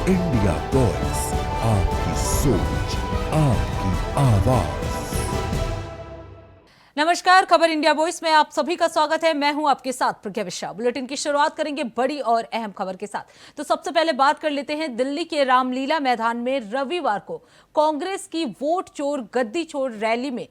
India voice, आपकी सोच, आपकी आवाज। नमस्कार, खबर इंडिया वॉइस में आप सभी का स्वागत है। मैं हूं आपके साथ प्रज्ञा मिश्रा। बुलेटिन की शुरुआत करेंगे बड़ी और अहम खबर के साथ। तो सबसे पहले बात कर लेते हैं दिल्ली के रामलीला मैदान में रविवार को कांग्रेस की वोट चोर गद्दी छोड़ रैली में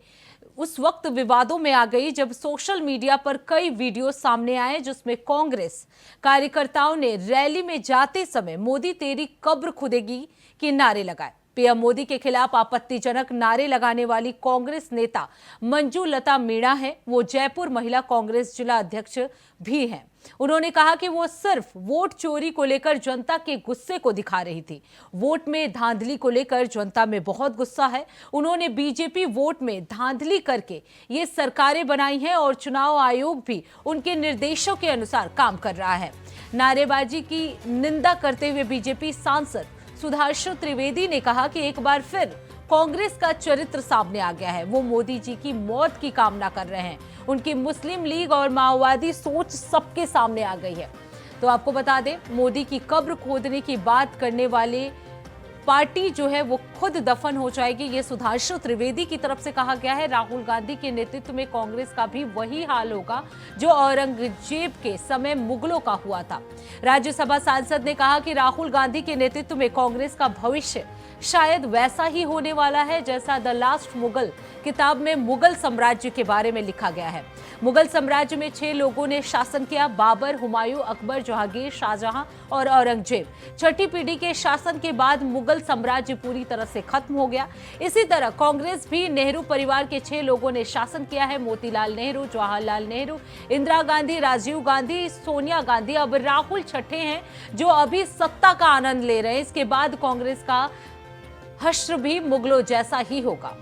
उस वक्त विवादों में आ गई जब सोशल मीडिया पर कई वीडियो सामने आए जिसमें कांग्रेस कार्यकर्ताओं ने रैली में जाते समय मोदी तेरी कब्र खुदेगी के नारे लगाए। पीएम मोदी के खिलाफ आपत्तिजनक नारे लगाने वाली कांग्रेस नेता मंजू लता मीणा है। वो जयपुर महिला कांग्रेस जिला अध्यक्ष भी हैं। उन्होंने कहा कि वो सिर्फ वोट चोरी को लेकर जनता के गुस्से को दिखा रही थी। वोट में धांधली को लेकर जनता में बहुत गुस्सा है। उन्होंने बीजेपी वोट में धांधली करके ये सरकारें बनाई हैं और चुनाव आयोग भी उनके निर्देशों के अनुसार काम कर रहा है। नारेबाजी की निंदा करते हुए बीजेपी सांसद सुधांशु त्रिवेदी ने कहा कि एक बार फिर कांग्रेस का चरित्र सामने आ गया है। वो मोदी जी की मौत की कामना कर रहे हैं। उनकी मुस्लिम लीग और माओवादी सोच सबके सामने आ गई है। तो आपको बता दें, मोदी की कब्र खोदने की बात करने वाले पार्टी जो है वो खुद दफन हो जाएगी, ये सुधांशु त्रिवेदी की तरफ से कहा गया है। राहुल गांधी के नेतृत्व में कांग्रेस का भी वही हाल होगा जो औरंगजेब के समय मुगलों का हुआ था। राज्यसभा सांसद ने कहा कि राहुल गांधी के नेतृत्व में कांग्रेस का भविष्य शायद वैसा ही होने वाला है जैसा द लास्ट मुगल किताब में मुगल साम्राज्य के बारे में लिखा गया है। मुगल साम्राज्य में 6 लोगों ने शासन किया, बाबर, हुमायूं, अकबर, जहांगीर, शाहजहां और औरंगजेब। छठी पीढ़ी के शासन के बाद मुगल साम्राज्य पूरी तरह से खत्म हो गया। इसी तरह कांग्रेस भी नेहरू परिवार के 6 लोगों ने शासन किया है, मोतीलाल नेहरू, जवाहरलाल नेहरू, इंदिरा गांधी, राजीव गांधी, सोनिया गांधी। अब राहुल छठे हैं जो अभी सत्ता का आनंद ले रहे हैं। इसके बाद कांग्रेस का हश्र भी मुगलों जैसा ही होगा।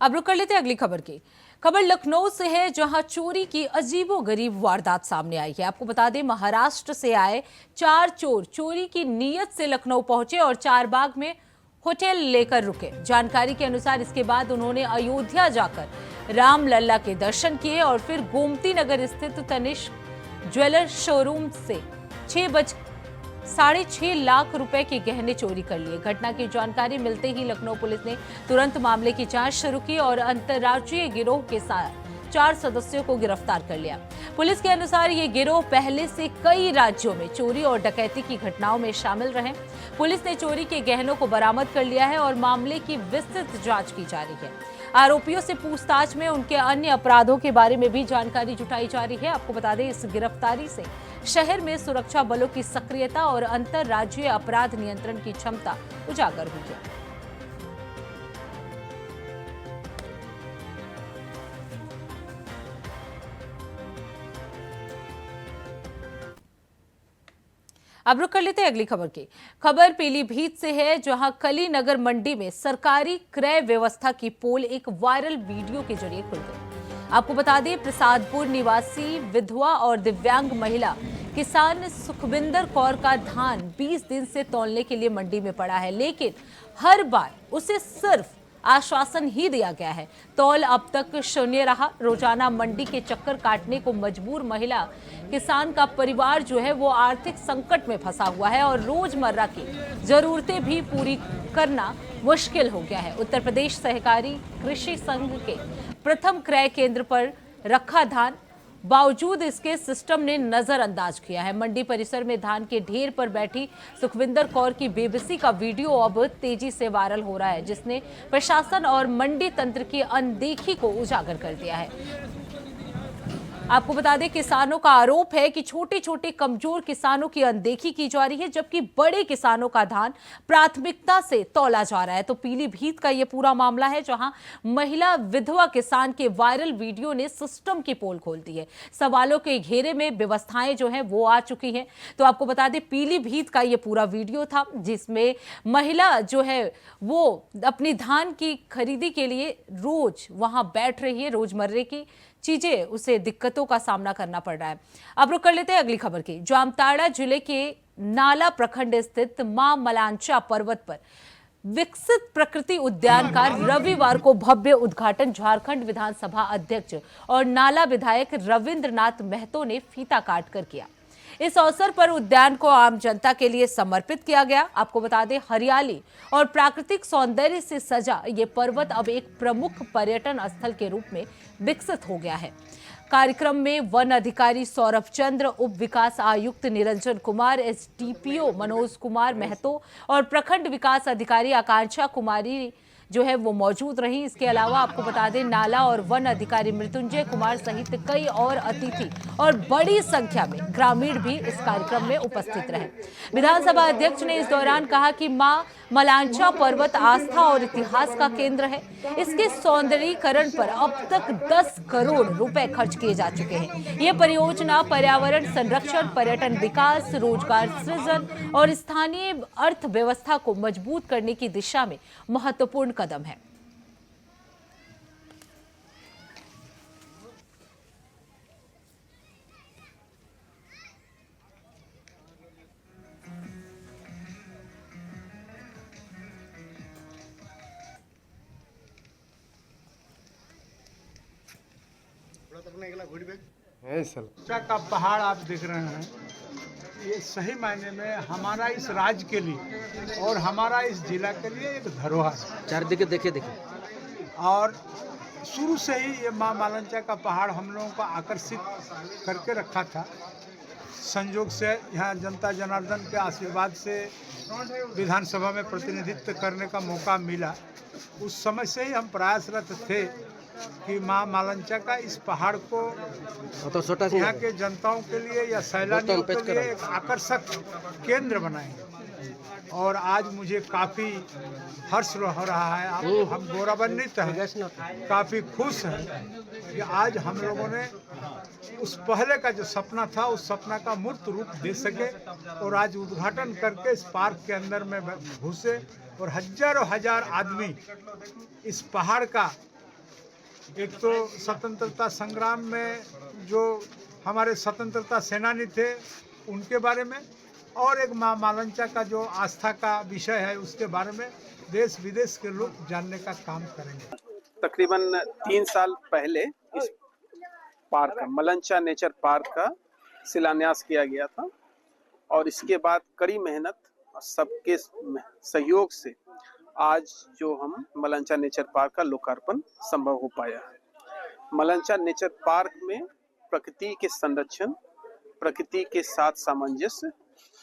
अब रुक कर लेते हैं अगली खबर की। खबर लखनऊ से है जहां चोरी की अजीबोगरीब वारदात सामने आई है। आपको बता दें, महाराष्ट्र से आए 4 चोर चोरी की नीयत से लखनऊ पहुंचे और चारबाग में होटल लेकर रुके। जानकारी के अनुसार इसके बाद उन्होंने अयोध्या जाकर रामलला के दर्शन किए और फिर गोमती नगर स्थित तनिष्क ज्वेलर शोरूम से 6.5 लाख रुपए के गहने चोरी कर लिए। घटना की जानकारी मिलते ही लखनऊ पुलिस ने तुरंत मामले की जांच शुरू की और अंतर्राज्यीय गिरोह के साथ 4 सदस्यों को गिरफ्तार कर लिया। पुलिस के अनुसार ये गिरोह पहले से कई राज्यों में चोरी और डकैती की घटनाओं में शामिल रहे। पुलिस ने चोरी के गहनों को बरामद कर लिया है और मामले की विस्तृत जांच की जा रही है। आरोपियों से पूछताछ में उनके अन्य अपराधों के बारे में भी जानकारी जुटाई जा रही है। आपको बता दें, इस गिरफ्तारी से शहर में सुरक्षा बलों की सक्रियता और अंतर्राज्यीय अपराध नियंत्रण की क्षमता उजागर हुई है। अब रुक कर लेते हैं अगली खबर की। खबर पीलीभीत से है जहां कली नगर मंडी में सरकारी क्रय व्यवस्था की पोल एक वायरल वीडियो के जरिए खुल गई। आपको बता दें, प्रसादपुर निवासी विधवा और दिव्यांग महिला किसान सुखविंदर कौर का धान 20 दिन से तौलने के लिए मंडी में पड़ा है, लेकिन हर बार उसे सिर्फ आश्वासन ही दिया गया है। तौल अब तक शून्य रहा। रोजाना मंडी के चक्कर काटने को मजबूर महिला किसान का परिवार जो है वो आर्थिक संकट में फंसा हुआ है और रोजमर्रा की जरूरतें भी पूरी करना मुश्किल हो गया है। उत्तर प्रदेश सहकारी कृषि संघ के प्रथम क्रय केंद्र पर रखा धान बावजूद इसके सिस्टम ने नजरअंदाज किया है। मंडी परिसर में धान के ढेर पर बैठी सुखविंदर कौर की बेबसी का वीडियो अब तेजी से वायरल हो रहा है, जिसने प्रशासन और मंडी तंत्र की अनदेखी को उजागर कर दिया है। आपको बता दें, किसानों का आरोप है कि छोटे छोटे कमजोर किसानों की अनदेखी की जा रही है, जबकि बड़े किसानों का धान प्राथमिकता से तौला जा रहा है। तो पीलीभीत का यह पूरा मामला है जहां महिला विधवा किसान के वायरल वीडियो ने सिस्टम की पोल खोल दी है। सवालों के घेरे में व्यवस्थाएं जो है वो आ चुकी हैं। तो आपको बता दें, पीलीभीत का यह पूरा वीडियो था जिसमें महिला जो है वो अपनी धान की खरीदी के लिए रोज वहां बैठ रही है। रोजमर्रे की चीजें उसे दिक्कतों का सामना करना पड़ रहा है। अब रुक कर लेते हैं अगली खबर की। जामताड़ा जिले के नाला प्रखंड स्थित मां मलांचा पर्वत पर विकसित प्रकृति उद्यान का रविवार को भव्य उद्घाटन झारखंड विधानसभा अध्यक्ष और नाला विधायक रविंद्रनाथ महतो ने फीता काट कर किया। इस अवसर पर उद्यान को आम जनता के लिए समर्पित किया गया। आपको बता दें, हरियाली और प्राकृतिक सौंदर्य से सजा ये पर्वत अब एक प्रमुख पर्यटन स्थल के रूप में विकसित हो गया है। कार्यक्रम में वन अधिकारी सौरभ चंद्र, उप विकास आयुक्त निरंजन कुमार, एसडीपीओ मनोज कुमार महतो और प्रखंड विकास अधिकारी आकांक्षा कुमारी जो है वो मौजूद रही। इसके अलावा आपको बता दें, नाला और वन अधिकारी मृत्युंजय कुमार सहित कई और अतिथि और बड़ी संख्या में ग्रामीण भी इस कार्यक्रम में उपस्थित रहे। विधानसभा अध्यक्ष ने इस दौरान कहा कि मां मलांचा पर्वत आस्था और इतिहास का केंद्र है। इसके सौंदर्यीकरण पर अब तक 10 करोड़ रुपए खर्च किए जा चुके हैं। ये परियोजना पर्यावरण संरक्षण, पर्यटन विकास, रोजगार सृजन और स्थानीय अर्थव्यवस्था को मजबूत करने की दिशा में महत्वपूर्ण कदम है। ऊंचा का पहाड़ आप देख रहे हैं, ये सही मायने में हमारा इस राज्य के लिए और हमारा इस जिला के लिए एक धरोहर है। चारदिके देखे और शुरू से ही ये मां मालंचा का पहाड़ हम लोगों को आकर्षित करके रखा था। संयोग से यहाँ जनता जनार्दन के आशीर्वाद से विधानसभा में प्रतिनिधित्व करने का मौका मिला। उस समय से ही हम प्रयासरत थे कि मां मालंचा का इस पहाड़ को यहाँ के जनताओं के लिए या सैलानियों के लिए एक आकर्षक केंद्र बनाएंगे। और आज मुझे काफ़ी हर्ष हो रहा है, हम गौरवान्वित हैं, काफ़ी खुश हैं कि आज हम लोगों ने उस पहले का जो सपना था उस सपना का मूर्त रूप दे सके और आज उद्घाटन करके इस पार्क के अंदर में घुसे और हजारों हजार आदमी इस पहाड़ का, एक तो स्वतंत्रता संग्राम में जो हमारे स्वतंत्रता सेनानी थे उनके बारे में, और एक मां मालंचा का जो आस्था का विषय है उसके बारे में देश विदेश के लोग जानने का काम करेंगे। तकरीबन 3 साल पहले इस पार्क मलंचा नेचर पार्क का शिलान्यास किया गया था और इसके बाद कड़ी मेहनत और सबके सहयोग से आज जो हम मलंचा नेचर पार्क का लोकार्पण संभव हो पाया है। मलंचा नेचर पार्क में प्रकृति के संरक्षण, प्रकृति के साथ सामंजस्य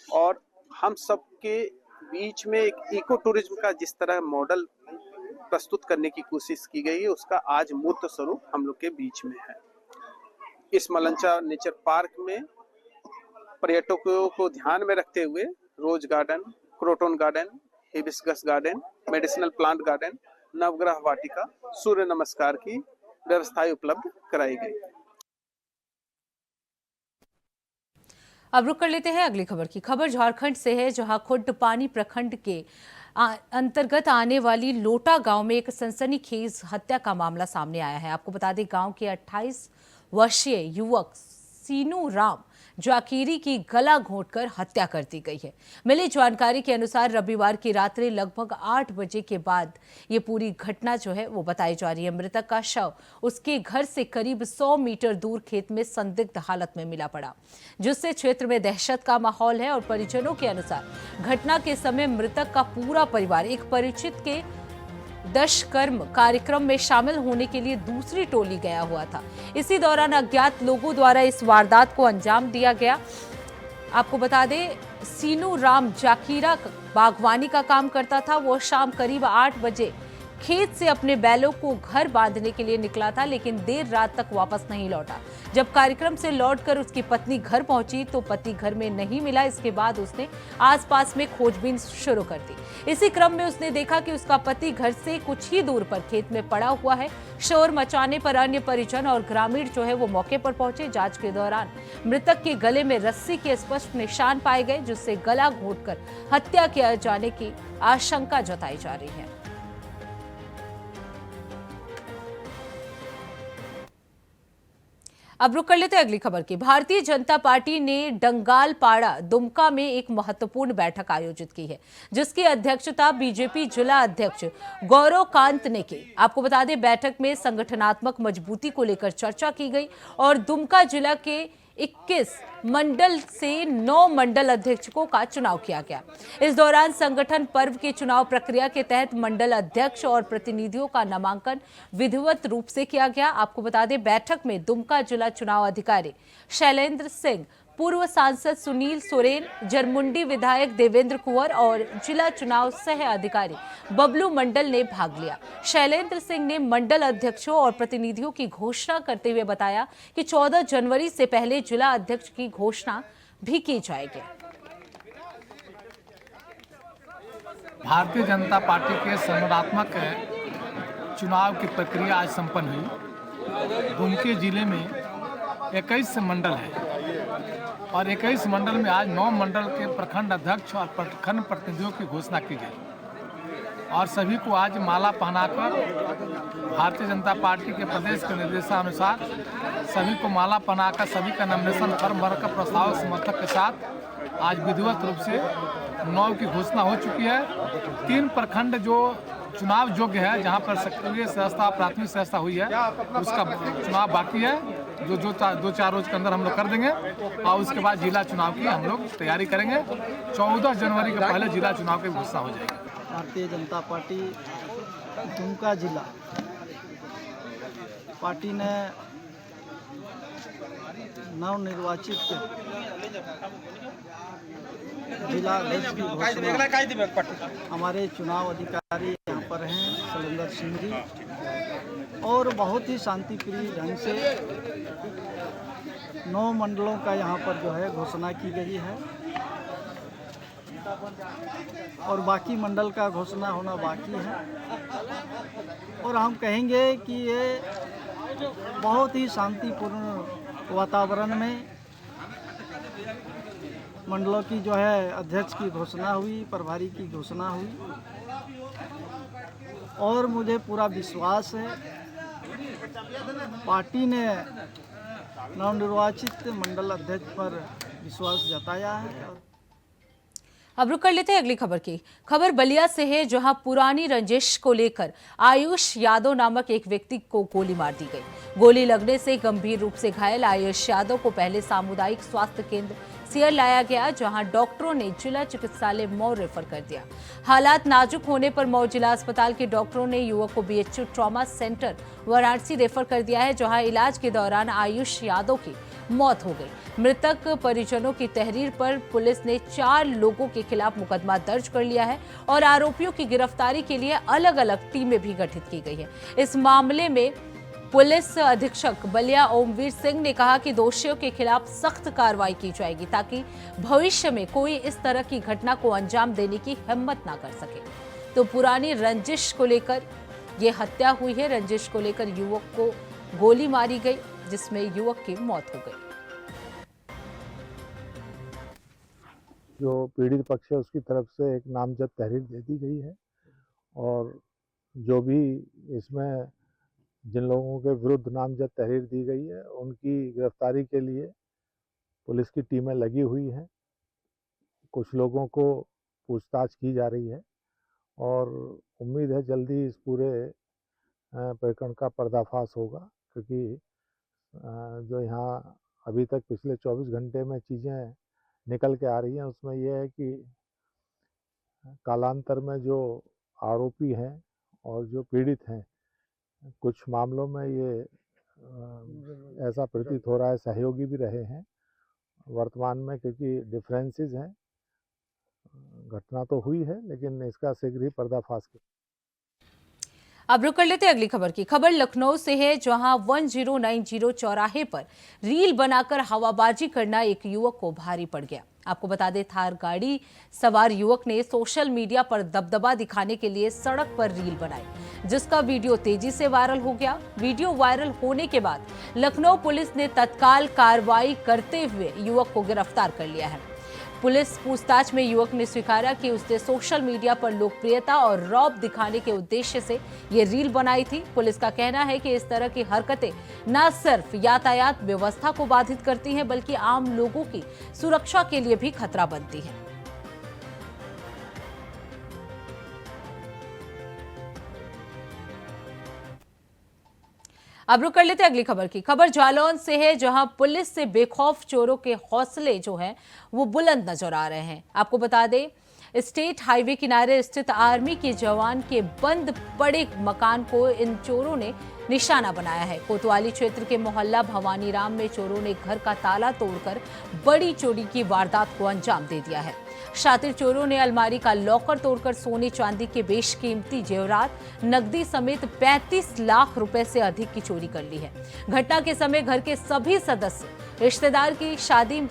और हम सबके बीच में एक इको टूरिज्म का जिस तरह मॉडल प्रस्तुत करने की कोशिश की गई है उसका आज मूर्त स्वरूप हम लोग के बीच में है। इस मलंचा नेचर पार्क में पर्यटकों को ध्यान में रखते हुए rose garden, croton garden, hibiscus garden, medicinal plant garden, नवग्रह वाटिका, सूर्य नमस्कार की व्यवस्थाएं उपलब्ध कराई गई। अब रुक कर लेते हैं अगली खबर की। खबर झारखंड से है, जहां खुड्डपानी प्रखंड के अंतर्गत आने वाली लोटा गांव में एक सनसनीखेज हत्या का मामला सामने आया है। आपको बता दें, गांव के 28 वर्षीय युवक सीनू राम जाकीरी की गला घोंटकर हत्या कर दी गई है। मिली जानकारी के अनुसार रविवार की रात्रि लगभग 8 बजे के बाद ये पूरी घटना जो है वो बताई जा रही है। मृतक का शव उसके घर से करीब 100 मीटर दूर खेत में संदिग्ध हालत में मिला पड़ा, जिससे क्षेत्र में दहशत का माहौल है। और परिजनों के अनुसार घटना के समय मृतक का पूरा परिवार एक परिचित के दशकर्म कार्यक्रम में शामिल होने के लिए दूसरी टोली गया हुआ था। इसी दौरान अज्ञात लोगों द्वारा इस वारदात को अंजाम दिया गया। आपको बता दें, सीनू राम जाकीरा बागवानी का काम करता था। वो शाम करीब 8 बजे खेत से अपने बैलों को घर बांधने के लिए निकला था, लेकिन देर रात तक वापस नहीं लौटा। जब कार्यक्रम से लौटकर उसकी पत्नी घर पहुंची तो पति घर में नहीं मिला। इसके बाद उसने आसपास में खोजबीन शुरू कर दी। इसी क्रम में उसने देखा कि उसका पति घर से कुछ ही दूर पर खेत में पड़ा हुआ है। शोर मचाने पर अन्य परिजन और ग्रामीण जो है वो मौके पर पहुंचे। जांच के दौरान मृतक के गले में रस्सी के स्पष्ट निशान पाए गए, जिससे गला घोंटकर हत्या किया जाने की आशंका जताई जा रही है। अब रुक कर लेते हैं अगली खबर की। भारतीय जनता पार्टी ने डंगालपाड़ा दुमका में एक महत्वपूर्ण बैठक आयोजित की है, जिसकी अध्यक्षता बीजेपी जिला अध्यक्ष गौरव कांत ने की। आपको बता दें, बैठक में संगठनात्मक मजबूती को लेकर चर्चा की गई और दुमका जिला के 21 मंडल से 9 मंडल अध्यक्षों का चुनाव किया गया। इस दौरान संगठन पर्व की चुनाव प्रक्रिया के तहत मंडल अध्यक्ष और प्रतिनिधियों का नामांकन विधिवत रूप से किया गया। आपको बता दें, बैठक में दुमका जिला चुनाव अधिकारी शैलेंद्र सिंह, पूर्व सांसद सुनील सोरेन, जरमुंडी विधायक देवेंद्र कुंवर और जिला चुनाव सह अधिकारी बबलू मंडल ने भाग लिया। शैलेंद्र सिंह ने मंडल अध्यक्षों और प्रतिनिधियों की घोषणा करते हुए बताया कि 14 जनवरी से पहले जिला अध्यक्ष की घोषणा भी की जाएगी। भारतीय जनता पार्टी के संगठनात्मक चुनाव की प्रक्रिया आज संपन्न हुई। दुमके जिले में 21 मंडल है और 21 मंडल में आज 9 मंडल के प्रखंड अध्यक्ष और प्रखंड प्रतिनिधियों की घोषणा की गई और सभी को आज माला पहनाकर भारतीय जनता पार्टी के प्रदेश के निर्देशानुसार सभी को माला पहनाकर सभी का नॉमिनेशन फॉर्म भरकर प्रस्तावक समर्थक के साथ आज विधिवत रूप से 9 की घोषणा हो चुकी है। 3 प्रखंड जो चुनाव योग्य है, जहां पर सक्रिय सदस्यता प्राथमिक सदस्यता हुई है, उसका चुनाव बाकी है, जो 2-4 रोज के अंदर हम लोग कर देंगे और उसके बाद जिला चुनाव की हम लोग तैयारी करेंगे। 14 जनवरी के पहले जिला चुनाव की घोषणा हो जाएगी। भारतीय जनता पार्टी दुमका जिला पार्टी ने नवनिर्वाचित जिला अध्यक्ष की घोषणा हमारे चुनाव अधिकारी यहाँ पर हैं शैलेंद्र सिंह जी, और बहुत ही शांतिप्रिय ढंग से 9 मंडलों का यहाँ पर जो है घोषणा की गई है और बाकी मंडल का घोषणा होना बाकी है। और हम कहेंगे कि ये बहुत ही शांतिपूर्ण वातावरण में मंडलों की जो है अध्यक्ष की घोषणा हुई, प्रभारी की घोषणा हुई और मुझे पूरा विश्वास है पार्टी ने नवनिर्वाचित मंडल अध्यक्ष पर विश्वास जताया है। अब रुक कर लेते हैं अगली खबर की। खबर बलिया से है, जहां पुरानी रंजिश को लेकर आयुष यादव नामक एक व्यक्ति को गोली मार दी गई। गोली लगने से गंभीर रूप से घायल आयुष यादव को पहले सामुदायिक स्वास्थ्य केंद्र सियर लाया गया, जहां डॉक्टरों ने जिला चिकित्सालय मऊ रेफर कर दिया। हालात नाजुक होने पर मऊ जिला अस्पताल के डॉक्टरों ने युवक को BHU trauma centre Varanasi refer कर दिया है, जहां इलाज के दौरान आयुष यादव की मौत हो गई। मृतक परिजनों की तहरीर पर पुलिस ने 4 लोगों के खिलाफ मुकदमा दर्ज कर लिया है और आरोपियों की गिरफ्तारी के लिए अलग अलग टीमें भी गठित की गई है। इस मामले में पुलिस अधीक्षक बलिया ओमवीर सिंह ने कहा कि दोषियों के खिलाफ सख्त कार्रवाई की जाएगी, ताकि भविष्य में कोई इस तरह की घटना को अंजाम देने की हिम्मत ना कर सके। तो पुरानी रंजिश को लेकर यह हत्या हुई है। रंजिश को लेकर युवक को गोली मारी गई, जिसमें युवक की मौत हो गई। जो पीड़ित पक्ष है उसकी तरफ से एक नामजद तहरीर दे दी गई है और जो भी इसमें जिन लोगों के विरुद्ध नामजद तहरीर दी गई है उनकी गिरफ्तारी के लिए पुलिस की टीमें लगी हुई हैं। कुछ लोगों को पूछताछ की जा रही है और उम्मीद है जल्दी इस पूरे प्रकरण का पर्दाफाश होगा, क्योंकि जो यहाँ अभी तक पिछले 24 घंटे में चीज़ें निकल के आ रही हैं उसमें यह है कि कालांतर में जो आरोपी हैं और जो पीड़ित हैं, कुछ मामलों में ये ऐसा प्रतीत हो रहा है सहयोगी भी रहे हैं वर्तमान में, क्योंकि डिफरेंसेस हैं। घटना तो हुई है लेकिन इसका शीघ्र ही पर्दाफाश किया। अब रुक कर लेते हैं अगली खबर की। खबर लखनऊ से है, जहां 1090 चौराहे पर रील बनाकर हवाबाजी करना एक युवक को भारी पड़ गया। आपको बता दें, थार गाड़ी सवार युवक ने सोशल मीडिया पर दबदबा दिखाने के लिए सड़क पर रील बनाई, जिसका वीडियो तेजी से वायरल हो गया। वीडियो वायरल होने के बाद लखनऊ पुलिस ने तत्काल कार्रवाई करते हुए युवक को गिरफ्तार कर लिया है। पुलिस पूछताछ में युवक ने स्वीकारा कि उसने सोशल मीडिया पर लोकप्रियता और रौब दिखाने के उद्देश्य से ये रील बनाई थी। पुलिस का कहना है कि इस तरह की हरकतें न सिर्फ यातायात व्यवस्था को बाधित करती हैं बल्कि आम लोगों की सुरक्षा के लिए भी खतरा बनती है। अब रुक कर लेते अगली खबर की। खबर जालौन से है, जहां पुलिस से बेखौफ चोरों के हौसले जो हैं वो बुलंद नजर आ रहे हैं। आपको बता दें, स्टेट हाईवे किनारे स्थित आर्मी के जवान के बंद पड़े मकान को इन चोरों ने निशाना बनाया है। कोतवाली क्षेत्र के मोहल्ला भवानी राम में चोरों ने घर का ताला तोड़कर बड़ी चोरी की वारदात को अंजाम दे दिया है। शातिर चोरों ने अलमारी का लॉकर तोड़कर सोने चांदी के बेशकीमती जेवरात, नकदी समेत 35 लाख रुपए से अधिक की चोरी कर ली है। घटना के समय घर के सभी सदस्य रिश्तेदार की शादी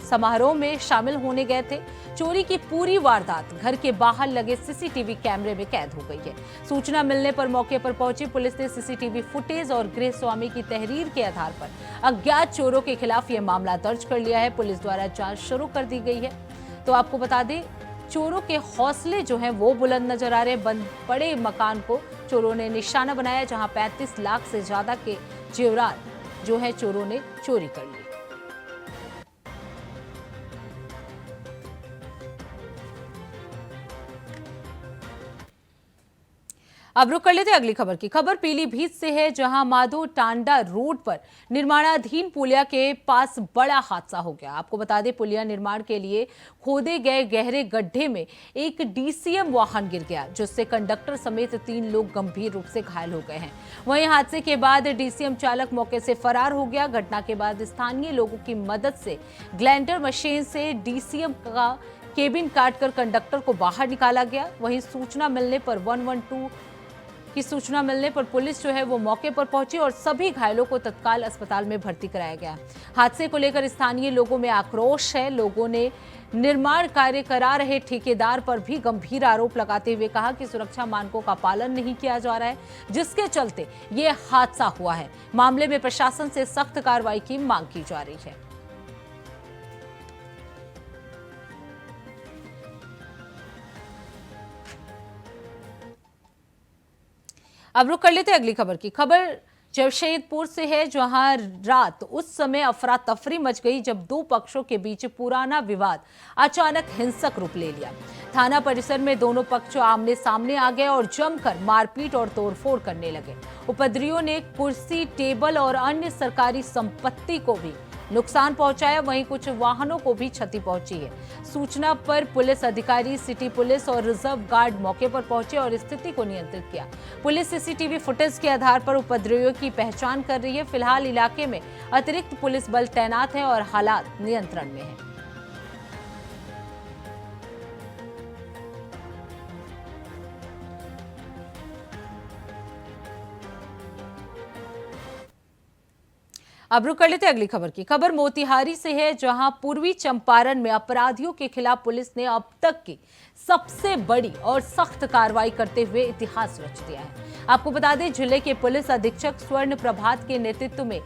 समारोह में शामिल होने गए थे। चोरी की पूरी वारदात घर के बाहर लगे सीसीटीवी कैमरे में कैद हो गई है। सूचना मिलने पर मौके पर पहुंची पुलिस ने सीसीटीवी फुटेज और गृह स्वामी की तहरीर के आधार पर अज्ञात चोरों के खिलाफ यह मामला दर्ज कर लिया है। पुलिस द्वारा जांच शुरू कर दी गई है। तो आपको बता दें, चोरों के हौसले जो हैं वो बुलंद नजर आ रहे हैं। बंद पड़े मकान को चोरों ने निशाना बनाया, जहां 35 लाख से ज्यादा के जेवरात जो है चोरों ने चोरी कर लिए। अब रुक कर लेते अगली खबर की। खबर पीलीभीत से है, जहां माधो टांडा रोड पर निर्माणाधीन पुलिया के पास बड़ा हादसा हो गया। आपको बता दें, पुलिया निर्माण के लिए खोदे गए गहरे गड्ढे में एक डीसीएम वाहन गिर गया, जिससे कंडक्टर समेत 3 लोग गंभीर रूप से घायल हो गए हैं। वहीं हादसे के बाद डीसीएम चालक मौके से फरार हो गया। घटना के बाद स्थानीय लोगों की मदद से ग्लाइडर मशीन से डीसीएम का केबिन काटकर कंडक्टर को बाहर निकाला गया। वहीं सूचना मिलने पर 112 की सूचना मिलने पर पुलिस जो है वो मौके पर पहुंची और सभी घायलों को तत्काल अस्पताल में भर्ती कराया गया। हादसे को लेकर स्थानीय लोगों में आक्रोश है। लोगों ने निर्माण कार्य करा रहे ठेकेदार पर भी गंभीर आरोप लगाते हुए कहा कि सुरक्षा मानकों का पालन नहीं किया जा रहा है, जिसके चलते ये हादसा हुआ है। मामले में प्रशासन से सख्त कार्रवाई की मांग की जा रही है। अब रुक कर लेते अगली खबर की। खबर जमशेदपुर से है, जहां रात उस समय अफरा तफरी मच गई जब 2 पक्षों के बीच पुराना विवाद अचानक हिंसक रूप ले लिया। थाना परिसर में दोनों पक्ष आमने सामने आ गए और जमकर मारपीट और तोड़फोड़ करने लगे। उपद्रवियों ने कुर्सी, टेबल और अन्य सरकारी संपत्ति को भी नुकसान पहुंचाया। वहीं कुछ वाहनों को भी क्षति पहुंची है। सूचना पर पुलिस अधिकारी, सिटी पुलिस और रिजर्व गार्ड मौके पर पहुंचे और स्थिति को नियंत्रित किया। पुलिस सीसीटीवी फुटेज के आधार पर उपद्रवियों की पहचान कर रही है। फिलहाल इलाके में अतिरिक्त पुलिस बल तैनात है और हालात नियंत्रण में है। अब रुक कर लेते अगली खबर की। खबर मोतिहारी से है, जहां पूर्वी चंपारण में अपराधियों के खिलाफ पुलिस ने अब तक की सबसे बड़ी और सख्त कार्रवाई करते हुए इतिहास रच दिया है। आपको बता दें, जिले के पुलिस अधीक्षक स्वर्ण प्रभात के नेतृत्व में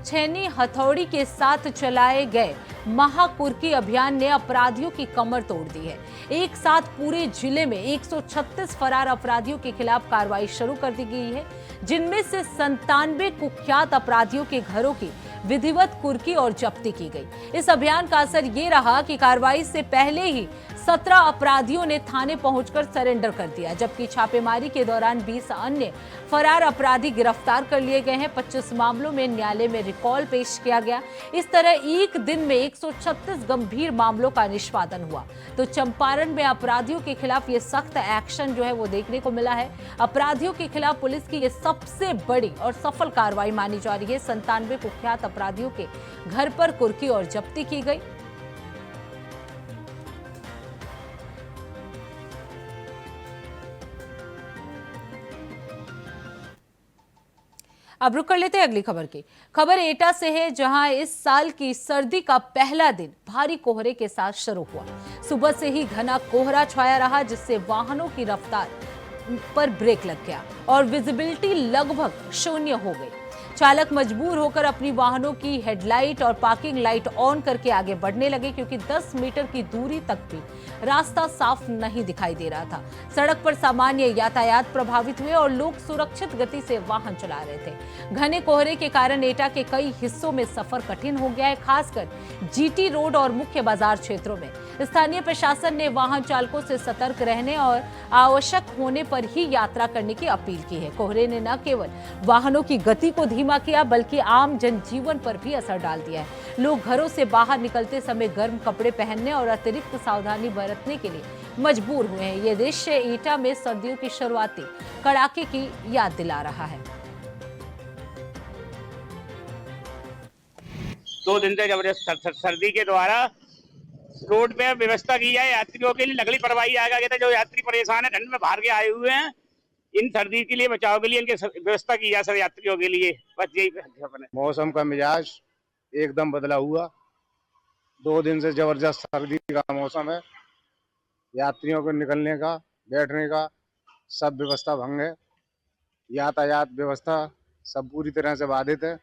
छेनी हथौड़ी के साथ चलाए गए महाकुर्की अभियान ने अपराधियों की कमर तोड़ दी है। एक साथ पूरे जिले में 136 फरार अपराधियों के खिलाफ कार्रवाई शुरू कर दी गई है, जिनमें से 97 कुख्यात अपराधियों के घरों की विधिवत कुर्की और जब्ती की गई। इस अभियान का असर ये रहा कि कार्रवाई से पहले ही 17 अपराधियों ने थाने पहुंचकर सरेंडर कर दिया, जबकि छापेमारी के दौरान 20 अन्य फरार अपराधी गिरफ्तार कर लिए गए हैं। 25 मामलों में न्यायालय में रिकॉल पेश किया गया। इस तरह एक दिन में 136 गंभीर मामलों का निष्पादन हुआ। तो चंपारण में अपराधियों के खिलाफ ये सख्त एक्शन जो है वो देखने को मिला है। अपराधियों के खिलाफ पुलिस की ये सबसे बड़ी और सफल कार्रवाई मानी जा रही है। 97 कुख्यात अपराधियों के घर पर कुर्की और जब्ती की गई। अब रुक कर लेते हैं अगली खबर की। खबर एटा से है, जहां इस साल की सर्दी का पहला दिन भारी कोहरे के साथ शुरू हुआ। सुबह से ही घना कोहरा छाया रहा, जिससे वाहनों की रफ्तार पर ब्रेक लग गया और विजिबिलिटी लगभग शून्य हो गई। चालक मजबूर होकर अपनी वाहनों की हेडलाइट और पार्किंग लाइट ऑन करके आगे बढ़ने लगे, क्योंकि 10 मीटर की दूरी तक भी रास्ता साफ नहीं दिखाई दे रहा था। सड़क पर सामान्य यातायात प्रभावित हुए और लोग सुरक्षित गति से वाहन चला रहे थे। घने कोहरे के कारण एटा के कई हिस्सों में सफर कठिन हो गया है, खासकर जीटी रोड और मुख्य बाजार क्षेत्रों में। स्थानीय प्रशासन ने वाहन चालकों से सतर्क रहने और आवश्यक होने पर ही यात्रा करने की अपील की है। कोहरे ने न केवल वाहनों की गति को धीमा किया, बल्कि आम जनजीवन पर भी असर डाल दिया है। लोग घरों से बाहर निकलते समय गर्म कपड़े पहनने और अतिरिक्त सावधानी बरतने के लिए मजबूर हुए हैं। ये दृश्य एटा में सर्दियों की शुरुआती कड़ाके की याद दिला रहा है। 2 दिन से जबरदस्त सर्दी के द्वारा रोड पे व्यवस्था की जाए यात्रियों के लिए। लगली परवाही आएगा कहते जो यात्री परेशान है, ठंड में बाहर के आए हुए हैं, इन सर्दी के लिए बचाव के लिए इनके व्यवस्था की जाए सब यात्रियों के लिए। बस यही। मौसम का मिजाज एकदम बदला हुआ। 2 दिन से जबरदस्त सर्दी का मौसम है। यात्रियों को निकलने का, बैठने का सब व्यवस्था भंग है। यातायात व्यवस्था सब पूरी तरह से बाधित है।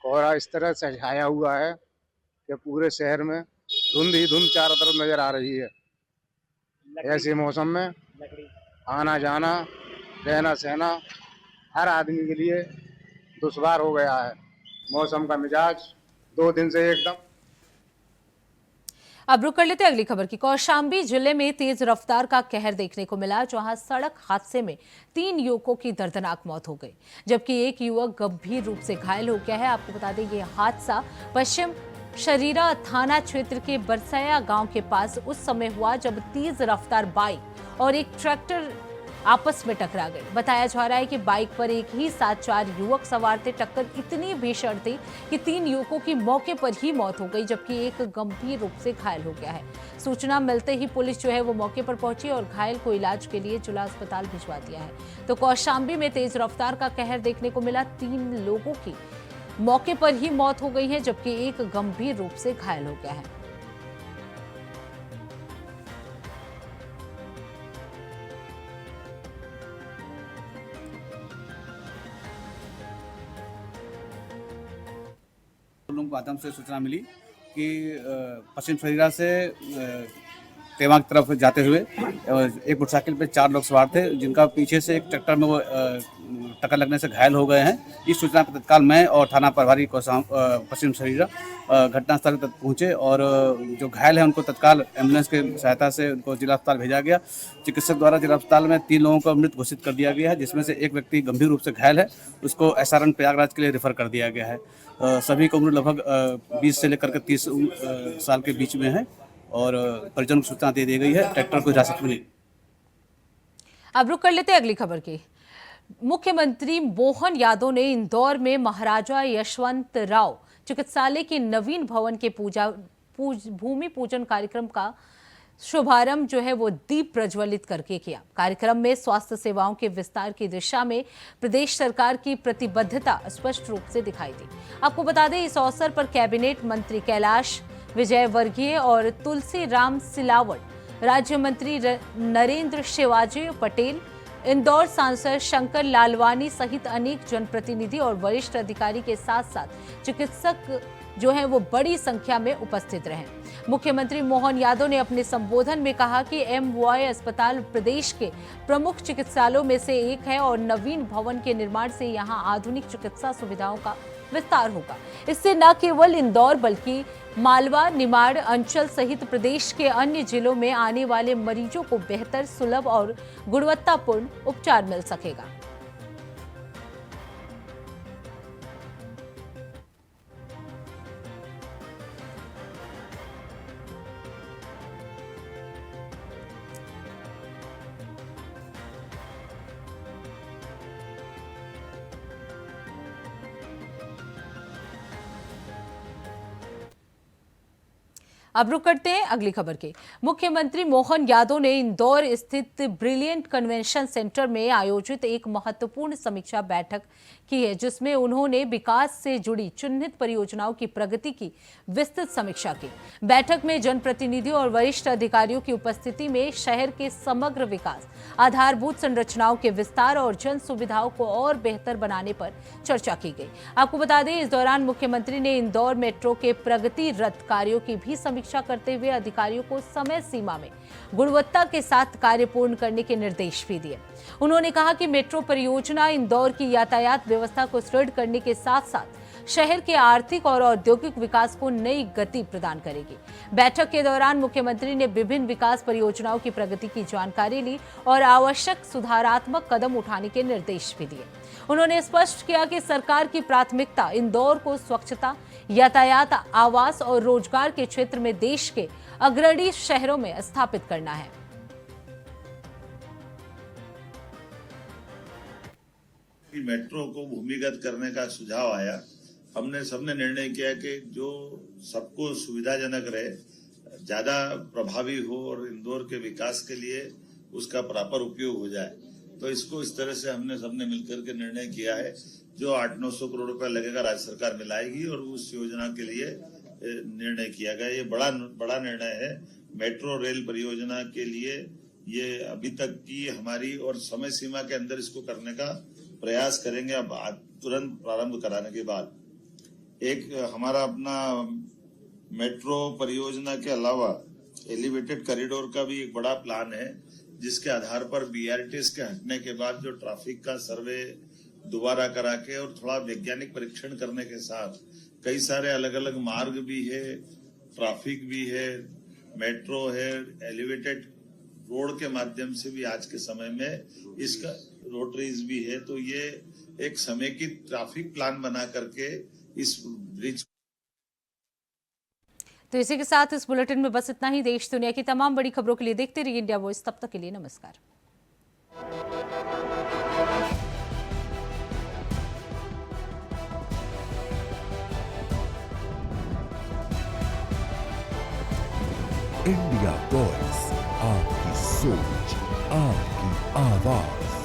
कोहरा इस तरह से छाया हुआ है कि पूरे शहर में धुंध ही धुंध चारों तरफ नजर आ रही है। ऐसे मौसम में आना जाना, रहना सहना हर आदमी के लिए दुश्वार हो गया है। मौसम का मिजाज 2 दिन से एकदम। अब रुक कर लेते अगली खबर की। कौशांबी जिले में तेज रफ्तार का कहर देखने को मिला, जहां सड़क हादसे में 3 युवकों की दर्दनाक मौत हो गई, जबकि एक युवक गंभीर रूप से घायल हो गया है। आपको बता दें, ये हादसा पश्चिम शरीरा थाना क्षेत्र के बरसया गांव के पास उस समय हुआ जब तेज रफ्तार बाइक और एक ट्रैक्टर आपस में टकरा गए। बताया जा रहा है कि बाइक पर एक ही साथ 4 युवक सवार थे। टक्कर इतनी भीषण थी कि 3 युवकों की मौके पर ही मौत हो गई, जबकि एक गंभीर रूप से घायल हो गया है। सूचना मिलते ही पुलिस जो है वो मौके पर पहुंची और घायल को इलाज के लिए जिला अस्पताल भिजवा दिया है। तो कौशांबी में तेज रफ्तार का कहर देखने को मिला। 3 लोगों की मौके पर ही मौत हो गई है, जबकि एक गंभीर रूप से घायल हो गया है। लोगों को माध्यम से सूचना मिली कि पश्चिम शरीरा से तेवांग तरफ जाते हुए एक मोटरसाइकिल पे 4 लोग सवार थे, जिनका पीछे से एक ट्रैक्टर में वो टक्कर लगने से घायल हो गए हैं। इस सूचना पर तत्काल मैं और थाना प्रभारी पश्चिम शरीरा घटनास्थल तक पहुंचे और जो घायल है उनको तत्काल एम्बुलेंस के सहायता से उनको जिला अस्पताल भेजा गया। चिकित्सक द्वारा जिला अस्पताल में 3 लोगों को मृत घोषित कर दिया गया है, जिसमें से एक व्यक्ति गंभीर रूप से घायल है, उसको SRN प्रयागराज के लिए रेफर कर दिया गया है। सभी की उम्र लगभग 20 से लेकर के 30 साल के बीच में है और परिजन को सूचना दे दी गई है। ट्रैक्टर को हिरासत में ली। अब रुक कर लेते अगली खबर की। मुख्यमंत्री मोहन यादव ने इंदौर में महाराजा यशवंत राव चिकित्सालय के नवीन भवन के भूमि पूजन कार्यक्रम का शुभारंभ जो है वो दीप प्रज्वलित करके किया। कार्यक्रम में स्वास्थ्य सेवाओं के विस्तार की दिशा में प्रदेश सरकार की प्रतिबद्धता स्पष्ट रूप से दिखाई दी। आपको बता दें, इस अवसर पर कैबिनेट मंत्री कैलाश विजयवर्गीय और तुलसी राम सिलावट, राज्य मंत्री नरेंद्र शिवाजी पटेल, इंदौर सांसद शंकर लालवानी सहित अनेक जनप्रतिनिधि और वरिष्ठ अधिकारी के साथ साथ चिकित्सक जो हैं वो बड़ी संख्या में उपस्थित रहे। मुख्यमंत्री मोहन यादव ने अपने संबोधन में कहा कि MY अस्पताल प्रदेश के प्रमुख चिकित्सालयों में से एक है और नवीन भवन के निर्माण से यहां आधुनिक चिकित्सा सुविधाओं का विस्तार होगा। इससे न केवल इंदौर बल्कि मालवा, निमाड़ अंचल सहित प्रदेश के अन्य जिलों में आने वाले मरीजों को बेहतर, सुलभ और गुणवत्तापूर्ण उपचार मिल सकेगा। अब रुक करते हैं अगली खबर के। मुख्यमंत्री मोहन यादव ने इंदौर स्थित ब्रिलियंट कन्वेंशन सेंटर में आयोजित एक महत्वपूर्ण समीक्षा बैठक की है, जिसमें उन्होंने विकास से जुड़ी चिन्हित परियोजनाओं की प्रगति की विस्तृत समीक्षा की। बैठक में जनप्रतिनिधियों और वरिष्ठ अधिकारियों की उपस्थिति में शहर के समग्र विकास, आधारभूत संरचनाओं के विस्तार और जन सुविधाओं को और बेहतर बनाने पर चर्चा की गई। आपको बता दें, इस दौरान मुख्यमंत्री ने इंदौर मेट्रो के प्रगतिरत कार्यों की भी समीक्षा करते हुए अधिकारियों को समय सीमा में गुणवत्ता के साथ कार्य पूर्ण करने के निर्देश भी दिए। उन्होंने कहा कि मेट्रो परियोजना इंदौर की यातायात व्यवस्था को सुदृढ़ करने के साथ साथ शहर के आर्थिक और औद्योगिक विकास को नई गति प्रदान करेगी। बैठक के दौरान मुख्यमंत्री ने विभिन्न विकास परियोजनाओं की प्रगति की जानकारी ली और आवश्यक सुधारात्मक कदम उठाने के निर्देश भी दिए। उन्होंने स्पष्ट किया कि सरकार की प्राथमिकता इंदौर को स्वच्छता, यातायात, आवास और रोजगार के क्षेत्र में देश के अग्रणी शहरों में स्थापित करना है। मेट्रो को भूमिगत करने का सुझाव आया। हमने सबने निर्णय किया कि जो सबको सुविधाजनक रहे, ज्यादा प्रभावी हो और इंदौर के विकास के लिए उसका प्रॉपर उपयोग हो जाए, तो इसको इस तरह से हमने सबने मिलकर के निर्णय किया है। जो 800-900 करोड़ रुपया लगेगा राज्य सरकार मिलाएगी और उस योजना के लिए निर्णय किया गया। ये बड़ा निर्णय है मेट्रो रेल परियोजना के लिए। ये अभी तक की हमारी और समय सीमा के अंदर इसको करने का प्रयास करेंगे। अब तुरंत प्रारंभ कराने के बाद एक हमारा अपना मेट्रो परियोजना के अलावा एलिवेटेड कॉरिडोर का भी एक बड़ा प्लान है, जिसके आधार पर बीआरटीएस के हटने के बाद जो ट्रैफिक का सर्वे दोबारा करा के और थोड़ा वैज्ञानिक परीक्षण करने के साथ कई सारे अलग अलग मार्ग भी है, ट्रैफिक भी है, मेट्रो है, एलिवेटेड रोड के माध्यम से भी आज के समय में इसका रोटरीज भी है। तो ये एक समेकित ट्रैफिक प्लान बना करके इस ब्रिज। तो इसी के साथ इस बुलेटिन में बस इतना ही। देश दुनिया की तमाम बड़ी खबरों के लिए देखते रहिए इंडिया वॉइस। तब तक के लिए नमस्कार। इंडिया वॉइस, आपकी सोच, आपकी आवाज।